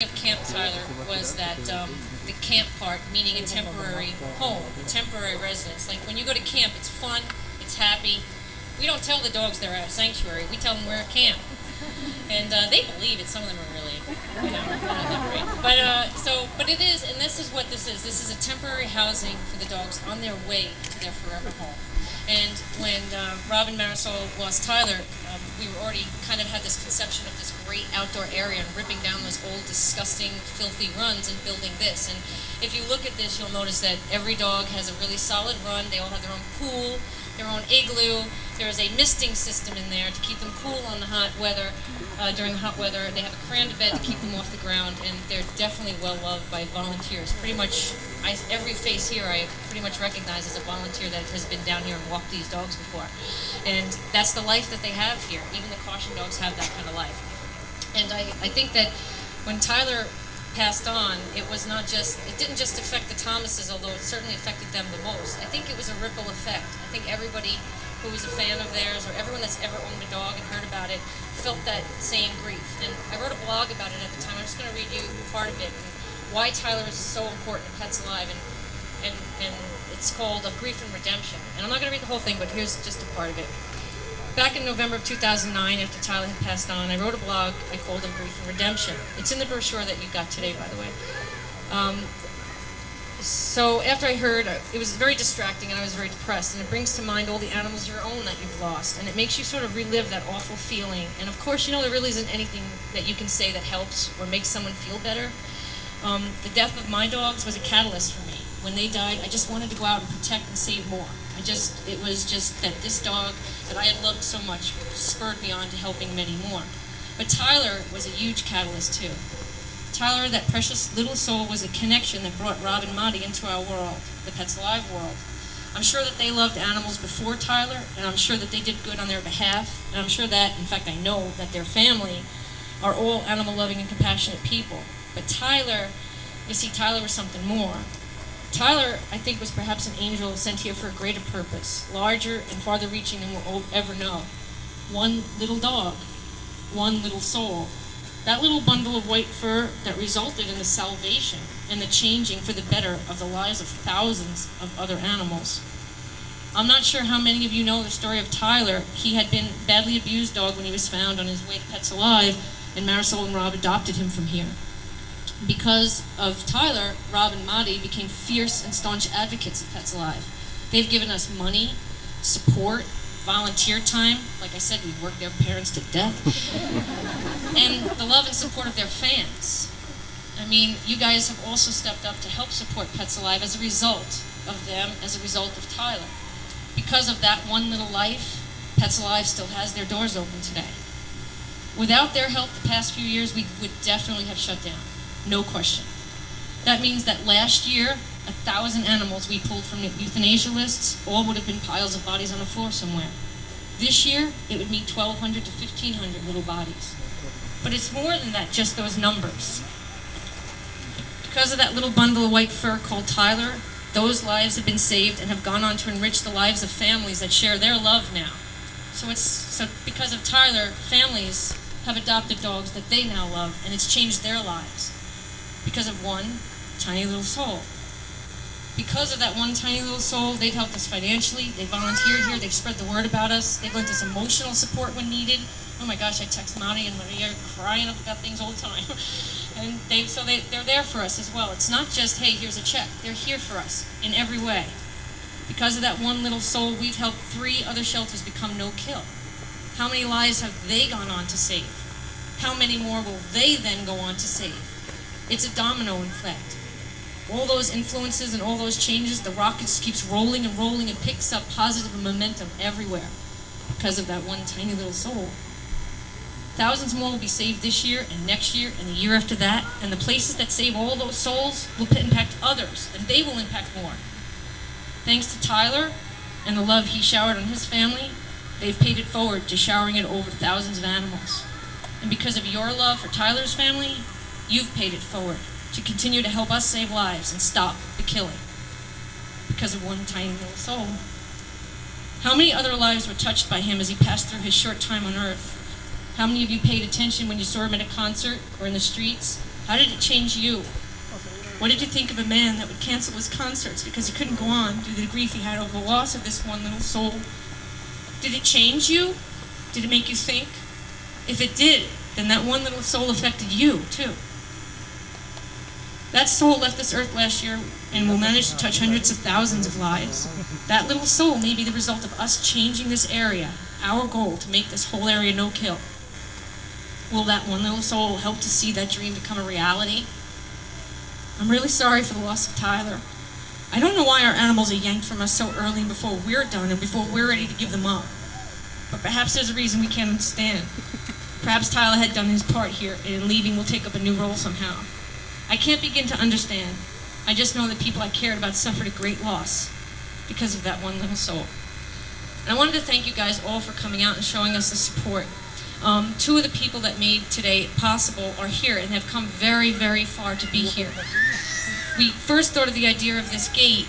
of Camp Tyler was that the camp part, meaning a temporary home, a temporary residence. Like when you go to camp, it's fun, it's happy. We don't tell the dogs they're at a sanctuary. We tell them we're at camp, and they believe it. Some of them are really, not that great. But it is, and this is what this is. This is a temporary housing for the dogs on their way to their forever home. And when Robin Marisol lost Tyler, we were already kind of had this conception of this great outdoor area and ripping down those old, disgusting, filthy runs and building this. And if you look at this, you'll notice that every dog has a really solid run. They all have their own pool, their own igloo. There is a misting system in there to keep them cool on the hot weather. During the hot weather, they have a cranda bed to keep them off the ground, and they're definitely well loved by volunteers. Pretty much, every face here I pretty much recognize as a volunteer that has been down here and walked these dogs before. And that's the life that they have here. Even the caution dogs have that kind of life. And I think that when Tyler passed on, it didn't just affect the Thomases, although it certainly affected them the most. I think it was a ripple effect. I think everybody who was a fan of theirs, or everyone that's ever owned a dog and heard about it, felt that same grief. And I wrote a blog about it at the time. I'm just going to read you part of it, and why Tyler is so important to Pets Alive, and it's called Of Grief and Redemption. And I'm not going to read the whole thing, but here's just a part of it. Back in November of 2009, after Tyler had passed on, I wrote a blog I called Of Grief and Redemption. It's in the brochure that you got today, by the way. So after I heard, it was very distracting and I was very depressed, and it brings to mind all the animals of your own that you've lost, and it makes you sort of relive that awful feeling. And of course, there really isn't anything that you can say that helps or makes someone feel better. The death of my dogs was a catalyst for me. When they died, I just wanted to go out and protect and save more. It was just that this dog that I had loved so much spurred me on to helping many more. But Tyler was a huge catalyst too. Tyler, that precious little soul, was a connection that brought Rob and Marty into our world, the Pets Alive world. I'm sure that they loved animals before Tyler, and I'm sure that they did good on their behalf, and I'm sure that, in fact I know, that their family are all animal-loving and compassionate people. But Tyler, you see, Tyler was something more. Tyler, I think, was perhaps an angel sent here for a greater purpose, larger and farther reaching than we'll ever know. One little dog, one little soul. That little bundle of white fur that resulted in the salvation and the changing for the better of the lives of thousands of other animals. I'm not sure how many of you know the story of Tyler. He had been a badly abused dog when he was found on his way to Pets Alive, and Marisol and Rob adopted him from here. Because of Tyler, Rob and Marty became fierce and staunch advocates of Pets Alive. They've given us money, support, volunteer time. Like I said, we work their parents to death. And the love and support of their fans. I mean, you guys have also stepped up to help support Pets Alive as a result of them, as a result of Tyler. Because of that one little life, Pets Alive still has their doors open today. Without their help the past few years, we would definitely have shut down. No question. That means that last year, 1,000 animals we pulled from the euthanasia lists all would have been piles of bodies on the floor somewhere. This year, it would mean 1,200 to 1,500 little bodies. But it's more than that, just those numbers. Because of that little bundle of white fur called Tyler, those lives have been saved and have gone on to enrich the lives of families that share their love now. So because of Tyler, families have adopted dogs that they now love, and it's changed their lives. Because of one tiny little soul. Because of that one tiny little soul, they've helped us financially, they volunteered here, they've spread the word about us, they've lent us emotional support when needed. Oh my gosh, I text Marty and Maria crying about things all the time. And they're there for us as well. It's not just, hey, here's a check. They're here for us in every way. Because of that one little soul, we've helped 3 other shelters become no-kill. How many lives have they gone on to save? How many more will they then go on to save? It's a domino effect. All those influences and all those changes, the rocket just keeps rolling and rolling and picks up positive momentum everywhere because of that one tiny little soul. Thousands more will be saved this year and next year and the year after that, and the places that save all those souls will impact others, and they will impact more. Thanks to Tyler and the love he showered on his family, they've paid it forward to showering it over thousands of animals. And because of your love for Tyler's family, you've paid it forward to continue to help us save lives and stop the killing because of one tiny little soul. How many other lives were touched by him as he passed through his short time on Earth? How many of you paid attention when you saw him at a concert or in the streets? How did it change you? What did you think of a man that would cancel his concerts because he couldn't go on due to the grief he had over the loss of this one little soul? Did it change you? Did it make you think? If it did, then that one little soul affected you, too. That soul left this earth last year and will manage to touch hundreds of thousands of lives. That little soul may be the result of us changing this area, our goal to make this whole area no-kill. Will that one little soul help to see that dream become a reality? I'm really sorry for the loss of Tyler. I don't know why our animals are yanked from us so early before we're done and before we're ready to give them up. But perhaps there's a reason we can't understand. Perhaps Tyler had done his part here, and in leaving will take up a new role somehow. I can't begin to understand. I just know that people I cared about suffered a great loss because of that one little soul. And I wanted to thank you guys all for coming out and showing us the support. Two of the people that made today possible are here and have come very, very far to be here. We first thought of the idea of this gate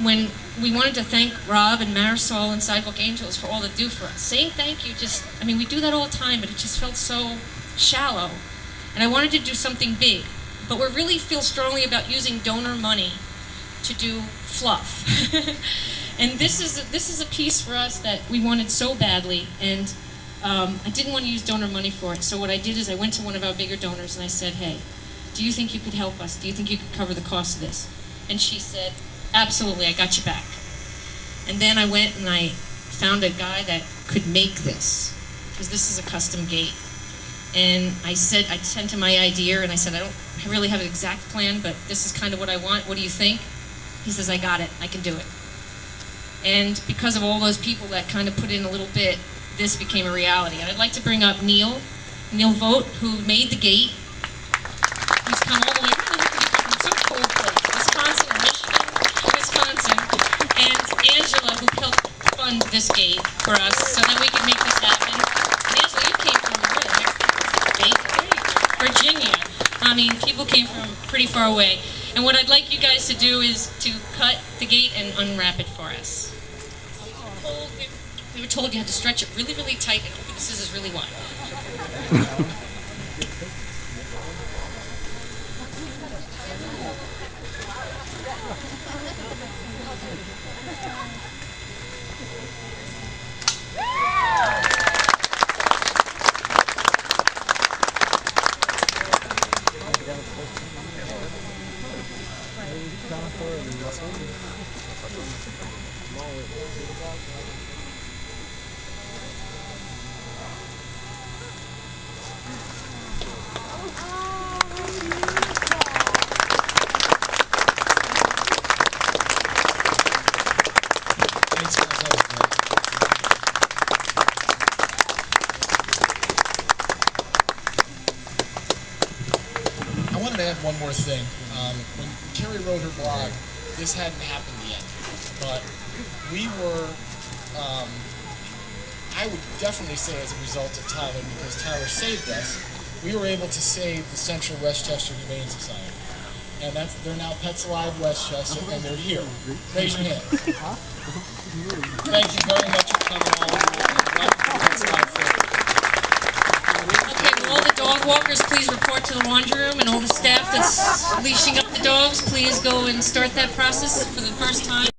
when we wanted to thank Rob and Marisol and Sidewalk Angels for all they do for us. Saying thank you we do that all the time, but it just felt so shallow. And I wanted to do something big. But we really feel strongly about using donor money to do fluff. And this is a piece for us that we wanted so badly, and I didn't want to use donor money for it. So what I did is I went to one of our bigger donors and I said, hey, do you think you could help us? Do you think you could cover the cost of this? And she said, absolutely, I got you back. And then I went and I found a guy that could make this, because this is a custom gate. And I sent him my idea, and I said, I don't really have an exact plan, but this is kind of what I want. What do you think? He says, I got it. I can do it. And because of all those people that kind of put in a little bit, this became a reality. And I'd like to bring up Neil Vogt, who made the gate. He's come all the way from some cold place, Wisconsin or Michigan, Wisconsin. And Angela, who helped fund this gate for us so that we could make this happen. And Angela, you came from Virginia. I mean, people came from pretty far away. And what I'd like you guys to do is to cut the gate and unwrap it for us. We were told you had to stretch it really, really tight and open the scissors really wide. I wanted to add one more thing. When Carrie wrote her blog, this hadn't happened yet, but we were, I would definitely say as a result of Tyler, because Tyler saved us, we were able to save the Central Westchester Humane Society. And they're now Pets Alive Westchester, and they're here. Raise your hands. Thank you very much for coming all. Okay, will all the dog walkers please report to the laundry room, and all the staff that's leashing up the dogs, please go and start that process for the first time.